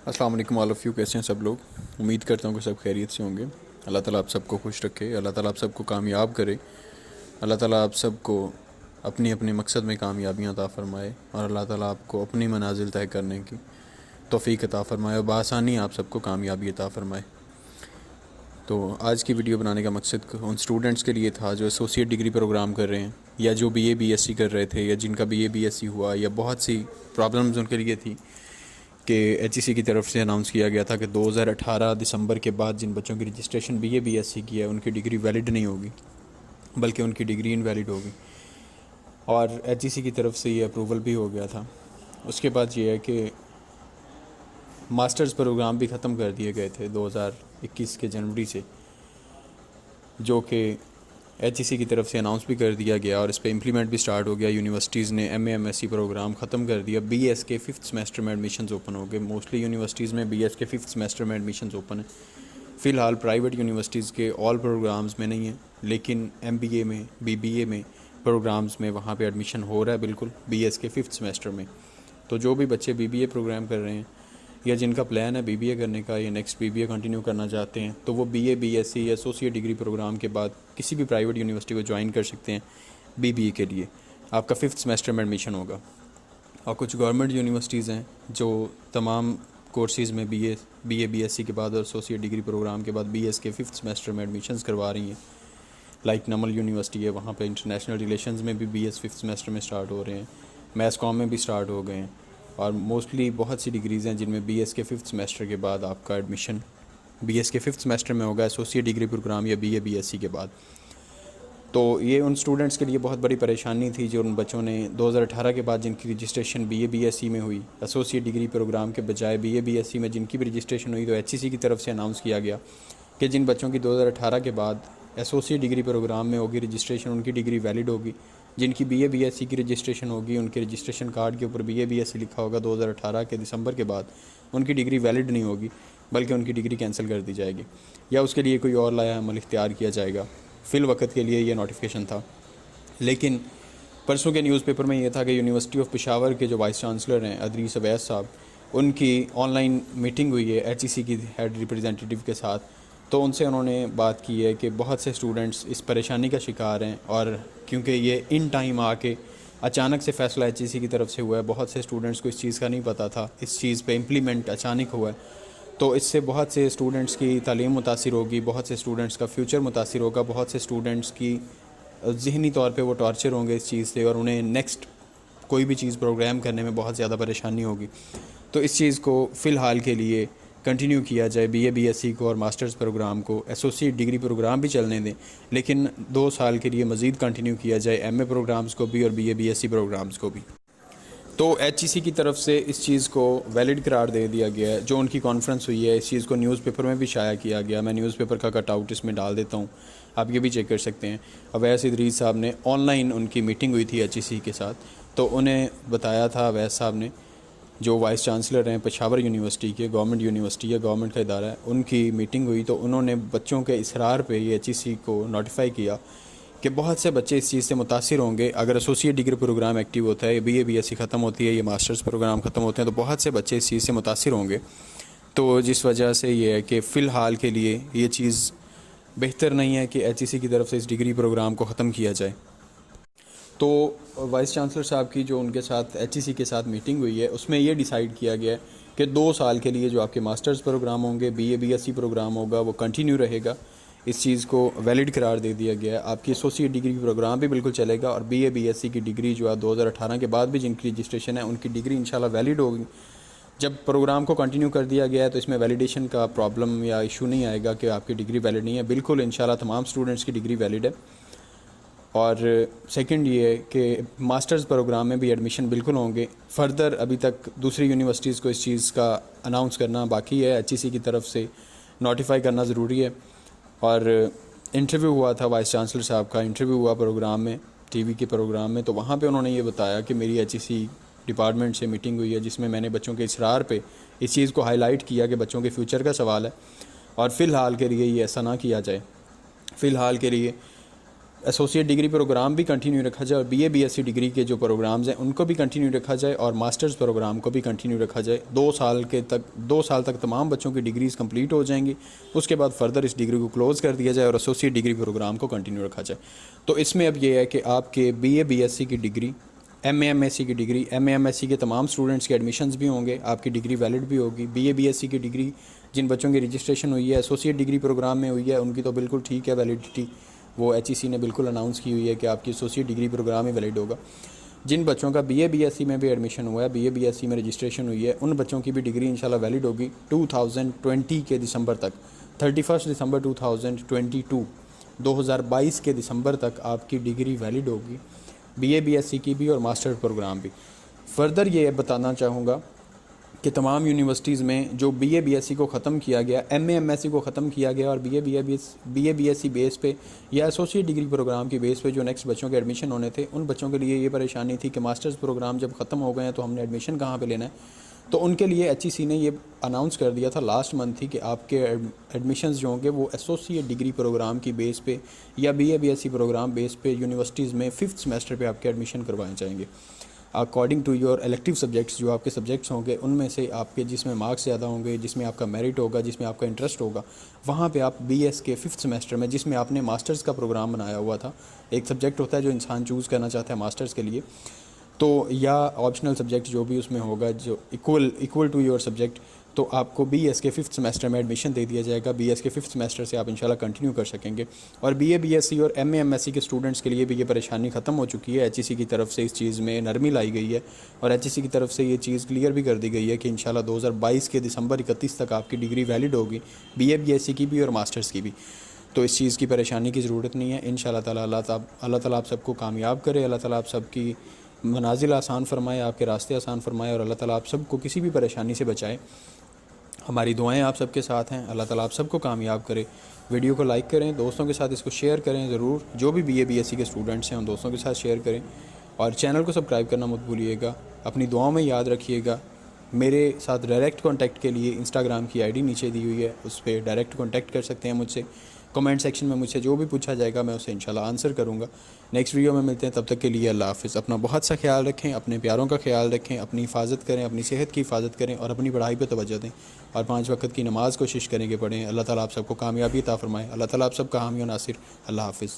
अस्सलाम वालेकुम all of you. कैसे हैं सब लोग? उम्मीद करता हूँ कि सब खैरियत से होंगे। अल्लाह ताला आप सबको खुश रखे, अल्लाह ताला आप सबको कामयाब करे, अल्लाह ताला आप सबको अपने अपने मकसद में कामयाबियाँ अता फ़रमाए और अल्लाह ताला आपको अपनी मनाजिल तय करने की तौफ़ीक अता फ़रमाए और बआसानी आप सबको कामयाबी अता फ़रमाए। तो आज की वीडियो बनाने का मकसद उन स्टूडेंट्स के लिए था जो एसोसिएट डिग्री प्रोग्राम कर रहे हैं या जो बीए बीएससी कर रहे थे या जिनका बीए बीएससी हुआ या बहुत सी प्रॉब्लम्स उनके लिए थी कि एचईसी की तरफ से अनाउंस किया गया था कि 2018 दिसंबर के बाद जिन बच्चों की रजिस्ट्रेशन बीए बीएससी की है उनकी डिग्री वैलिड नहीं होगी, बल्कि उनकी डिग्री इनवैलिड होगी। और एचईसी की तरफ से ये अप्रूवल भी हो गया था। उसके बाद ये है कि मास्टर्स प्रोग्राम भी ख़त्म कर दिए गए थे 2021 के जनवरी से, जो कि एचईसी की तरफ से अनाउंस भी कर दिया गया और इस पर इम्प्लीमेंट भी स्टार्ट हो गया। यूनिवर्सिटीज़ ने एमए एमएससी प्रोग्राम ख़त्म कर दिया। बीएस के 5th सेमेस्टर में एडमिशन्स ओपन हो गए। मोस्टली यूनिवर्सिटीज़ में बीएस के 5th सेमेस्टर में एडमिशन्स ओपन है। फ़िलहाल प्राइवेट यूनिवर्सिटीज़ के ऑल प्रोग्राम्स में नहीं है, लेकिन एमबीए में, बीबीए में प्रोग्राम्स में वहाँ पे एडमिशन हो रहा है बिल्कुल बीएस के 5th सेमेस्टर में। तो जो भी बच्चे बीबीए प्रोग्राम कर रहे हैं या जिनका प्लान है बीबीए करने का या नेक्स्ट बीबीए कंटिन्यू करना चाहते हैं, तो वो बीए बीएससी या एसोसिएट डिग्री प्रोग्राम के बाद किसी भी प्राइवेट यूनिवर्सिटी को ज्वाइन कर सकते हैं बीबीए के लिए। आपका 5th सेमेस्टर में एडमिशन होगा। और कुछ गवर्नमेंट यूनिवर्सिटीज़ हैं जो तमाम कोर्सेज़ में बीए बीएससी के बाद और एसोसिएट डिग्री प्रोग्राम के बाद बीएस के 5th सेमेस्टर में एडमिशन्स करवा रही हैं। लाइक नमल यूनिवर्सिटी है, वहाँ पे इंटरनेशनल रिलेशंस में भी बीएस 5th सेमेस्टर में स्टार्ट हो रहे हैं। मैथ्स कॉम में भी स्टार्ट हो गए हैं। और मोस्टली बहुत सी डिग्रीज़ हैं जिनमें बीएस के 5th सेमेस्टर के बाद आपका एडमिशन बीएस के 5th सेमेस्टर में होगा एसोसिएट डिग्री प्रोग्राम या बीए बीएससी के बाद। तो ये उन स्टूडेंट्स के लिए बहुत बड़ी परेशानी थी जो उन बच्चों ने 2018 के बाद जिनकी रजिस्ट्रेशन बीए बीएससी में हुई, एसोसिएट डिग्री प्रोग्राम के बजाय बीए बीएससी में जिनकी भी रजिस्ट्रेशन हुई, तो एचईसी की तरफ से अनाउंस किया गया कि जिन बच्चों की 2018 के बाद एसोसिएट डिग्री प्रोग्राम में होगी रजिस्ट्रेशन, उनकी डिग्री वैलिड होगी। जिनकी बीए बीएससी की रजिस्ट्रेशन होगी, उनके रजिस्ट्रेशन कार्ड के ऊपर बीए बीएससी लिखा होगा 2018 के दिसंबर के बाद, उनकी डिग्री वैलिड नहीं होगी, बल्कि उनकी डिग्री कैंसिल कर दी जाएगी या उसके लिए कोई और लाया अमल इख्तियार किया जाएगा। फ़िल वक्त के लिए ये नोटिफिकेशन था। लेकिन परसों के न्यूज़पेपर में ये था कि यूनिवर्सिटी ऑफ पेशावर के जो वाइस चांसलर हैं अदरीस अवैस साहब, उनकी ऑनलाइन मीटिंग हुई है एचईसी की हेड रिप्रेजेंटेटिव के साथ। तो उनसे उन्होंने बात की है कि बहुत से स्टूडेंट्स इस परेशानी का शिकार हैं और क्योंकि ये इन टाइम आके अचानक से फ़ैसला एचईसी की तरफ से हुआ है, बहुत से स्टूडेंट्स को इस चीज़ का नहीं पता था, इस चीज़ पे इम्प्लीमेंट अचानक हुआ है। तो इससे बहुत से स्टूडेंट्स की तालीम मुतासिर होगी, बहुत से स्टूडेंट्स का फ्यूचर मुतासिर होगा, बहुत से स्टूडेंट्स की ज़हनी तौर पे वो टॉर्चर होंगे इस चीज़ से और उन्हें नेक्स्ट कोई भी चीज़ प्रोग्राम करने में बहुत ज़्यादा परेशानी होगी। तो इस चीज़ को फ़िलहाल के लिए कंटिन्यू किया जाए, बीए बीएससी को और मास्टर्स प्रोग्राम को, एसोसिएट डिग्री प्रोग्राम भी चलने दें, लेकिन 2 साल के लिए मज़ीद कंटिन्यू किया जाए एमए प्रोग्राम्स को भी और बीए बीएससी प्रोग्राम्स को भी। तो एचईसी की तरफ से इस चीज़ को वैलिड करार दे दिया गया है। जो उनकी कॉन्फ्रेंस हुई है, इस चीज़ को न्यूज़पेपर में भी शाया किया गया। मैं न्यूज़पेपर का कटआउट इसमें डाल देता हूँ, आप ये भी चेक कर सकते हैं। अवैस इदरीस साहब ने ऑनलाइन उनकी मीटिंग हुई थी एचईसी के साथ, तो उन्हें बताया था अवैस साहब ने, जो वाइस चांसलर हैं पेशावर यूनिवर्सिटी के, गवर्नमेंट यूनिवर्सिटी या गवर्नमेंट का इदारा है, उनकी मीटिंग हुई तो उन्होंने बच्चों के इसरार पे ये एचईसी को नोटिफाई किया कि बहुत से बच्चे इस चीज़ से मुतासिर होंगे। अगर एसोसिएट डिग्री प्रोग्राम एक्टिव होता है, बीए बीएससी ख़त्म होती है, ये मास्टर्स प्रोग्राम ख़त्म होते हैं, तो बहुत से बच्चे इस चीज़ से मुतासिर होंगे। तो जिस वजह से ये है कि फ़िलहाल के लिए ये चीज़ बेहतर नहीं है कि एचईसी की तरफ से इस डिग्री प्रोग्राम को ख़त्म किया जाए। तो वाइस चांसलर साहब की जो उनके साथ एचईसी के साथ मीटिंग हुई है, उसमें ये डिसाइड किया गया कि 2 साल के लिए जो आपके मास्टर्स प्रोग्राम होंगे, बीए बीएससी प्रोग्राम होगा, वो कंटिन्यू रहेगा। इस चीज़ को वैलिड करार दे दिया गया है। आपकी एसोसिएट डिग्री प्रोग्राम भी बिल्कुल चलेगा और बीए बीएससी की डिग्री जो है 2018 के बाद भी जिनकी रजिस्ट्रेशन है उनकी डिग्री इंशाल्लाह वैलिड होगी। जब प्रोग्राम को कंटिन्यू कर दिया गया है तो इसमें वैलिडेशन का प्रॉब्लम या इशू नहीं आएगा कि आपकी डिग्री वैलिड नहीं है। बिल्कुल इंशाल्लाह तमाम स्टूडेंट्स की डिग्री वैलिड है। और सेकंड ये है कि मास्टर्स प्रोग्राम में भी एडमिशन बिल्कुल होंगे। फ़र्दर अभी तक दूसरी यूनिवर्सिटीज़ को इस चीज़ का अनाउंस करना बाकी है, एचईसी की तरफ से नोटिफाई करना ज़रूरी है। और इंटरव्यू हुआ था वाइस चांसलर साहब का, इंटरव्यू हुआ प्रोग्राम में, टीवी के प्रोग्राम में, तो वहाँ पे उन्होंने ये बताया कि मेरी एचईसी डिपार्टमेंट से मीटिंग हुई है जिसमें मैंने बच्चों के इसरार पे इस चीज़ को हाईलाइट किया कि बच्चों के फ्यूचर का सवाल है और फ़िलहाल के लिए ये ऐसा ना किया जाए। फ़िलहाल के लिए एसोसिएट डिग्री प्रोग्राम भी कंटिन्यू रखा जाए और बीए बीएससी डिग्री के जो प्रोग्राम्स हैं उनको भी कंटिन्यू रखा जाए और मास्टर्स प्रोग्राम को भी कंटिन्यू रखा जाए। 2 साल तक तमाम बच्चों की डिग्रीज़ कंप्लीट हो जाएंगी। उसके बाद फर्दर इस डिग्री को क्लोज़ कर दिया जाए और एसोसिएट डिग्री प्रोग्राम को कंटिन्यू रखा जाए। तो इसमें अब ये है कि आपके बीए बीएससी की डिग्री, एमए एमएससी की डिग्री, एमए एमएससी के तमाम स्टूडेंट्स के एडमिशन्स भी होंगे, आपकी डिग्री वैलिड भी होगी। बीए बीएससी की डिग्री जिन बच्चों की रजिस्ट्रेशन हुई है एसोसिएट डिग्री प्रोग्राम में हुई है उनकी तो बिल्कुल ठीक है वैलिडिटी, वो एचईसी ने बिल्कुल अनाउंस की हुई है कि आपकी एसोसिएट डिग्री प्रोग्राम ही वैलिड होगा। जिन बच्चों का बीए बीएससी में भी एडमिशन हुआ है, बीए बीएससी में रजिस्ट्रेशन हुई है, उन बच्चों की भी डिग्री इंशाल्लाह वैलिड होगी 2020 के दिसंबर तक। 31 दिसंबर 2022 के दिसंबर तक आपकी डिग्री वैलिड होगी, बीए बीएससी की भी और मास्टर प्रोग्राम भी। फर्दर ये बताना चाहूँगा कि तमाम यूनिवर्सिटीज़ में जो बीए बीएससी को ख़त्म किया गया, एमए एमएससी को ख़त्म किया गया और बीए बीएससी बेस पे या एसोसिएट डिग्री प्रोग्राम की बेस पे जो नेक्स्ट बच्चों के एडमिशन होने थे, उन बच्चों के लिए ये परेशानी थी कि मास्टर्स प्रोग्राम जब ख़त्म हो गए हैं तो हमने एडमिशन कहाँ पे लेना है। तो उनके लिए एचईसी ने ये अनाउंस कर दिया था लास्ट मंथ ही कि आपके एडमिशन्स जो होंगे वो एसोसिएट डिग्री प्रोग्राम की बेस पे या बीए बीएससी प्रोग्राम बेस पे यूनिवर्सिटीज़ में 5th सेमेस्टर पे आपके एडमिशन करवाए जाएंगे according to your elective subjects. जो आपके सब्जेक्ट्स होंगे उनमें से आपके जिसमें मार्क्स ज़्यादा होंगे, जिसमें आपका मेरिट होगा, जिसमें आपका इंटरेस्ट होगा, वहाँ पे आप बीएस के 5th सेमेस्टर में जिसमें आपने मास्टर्स का प्रोग्राम बनाया हुआ था, एक सब्जेक्ट होता है जो इंसान चूज़ करना चाहता है मास्टर्स के लिए, तो या ऑप्शनल सब्जेक्ट जो भी उसमें होगा जो इक्वल टू योर सब्जेक्ट, तो आपको बीएस के 5th सेमेस्टर में एडमिशन दे दिया जाएगा। बीएस के 5th सेमेस्टर से आप इंशाल्लाह कंटिन्यू कर सकेंगे। और बीए बीएससी और एमए एमएससी के स्टूडेंट्स के लिए भी ये परेशानी ख़त्म हो चुकी है। एचईसी की तरफ से इस चीज़ में नरमी लाई गई है और एचईसी की तरफ से ये चीज़ क्लियर भी कर दी गई है कि इंशाल्लाह 2022 के दिसंबर 31 तक आपकी डिग्री वैलिड होगी, बीए बीएससी की भी और मास्टर्स की भी। तो इस चीज़ की परेशानी की ज़रूरत नहीं है। इंशाल्लाह ताला अल्लाह ताला आप सबको कामयाब करे, अल्लाह ताला आप सबकी मनाजिल आसान फरमाए, आपके रास्ते आसान फरमाए और अल्लाह ताला आप सबको किसी भी परेशानी से बचाए। हमारी दुआएं आप सबके साथ हैं। अल्लाह ताला आप सबको कामयाब करे। वीडियो को लाइक करें, दोस्तों के साथ इसको शेयर करें ज़रूर। जो भी बीए बीएससी के स्टूडेंट्स हैं उन दोस्तों के साथ शेयर करें और चैनल को सब्सक्राइब करना मत भूलिएगा। अपनी दुआओं में याद रखिएगा। मेरे साथ डायरेक्ट कांटेक्ट के लिए इंस्टाग्राम की आईडी नीचे दी हुई है, उस पर डायरेक्ट कांटेक्ट कर सकते हैं मुझसे। कमेंट सेक्शन में मुझसे जो भी पूछा जाएगा मैं उसे इंशाल्लाह आंसर करूँगा। नेक्स्ट वीडियो में मिलते हैं, तब तक के लिए अल्लाह हाफ़िज़। अपना बहुत सा ख्याल रखें, अपने प्यारों का ख्याल रखें, अपनी हिफाजत करें, अपनी सेहत की हिफाजत करें और अपनी पढ़ाई पर तवज्जो दें और 5 वक्त की नमाज़ कोशिश करें कि पढ़ें। अल्लाह ताला आप सबको कामयाबी अता फ़रमाए। अल्लाह ताला आप सबका हामी और नासिर। अल्लाह हाफ़िज़।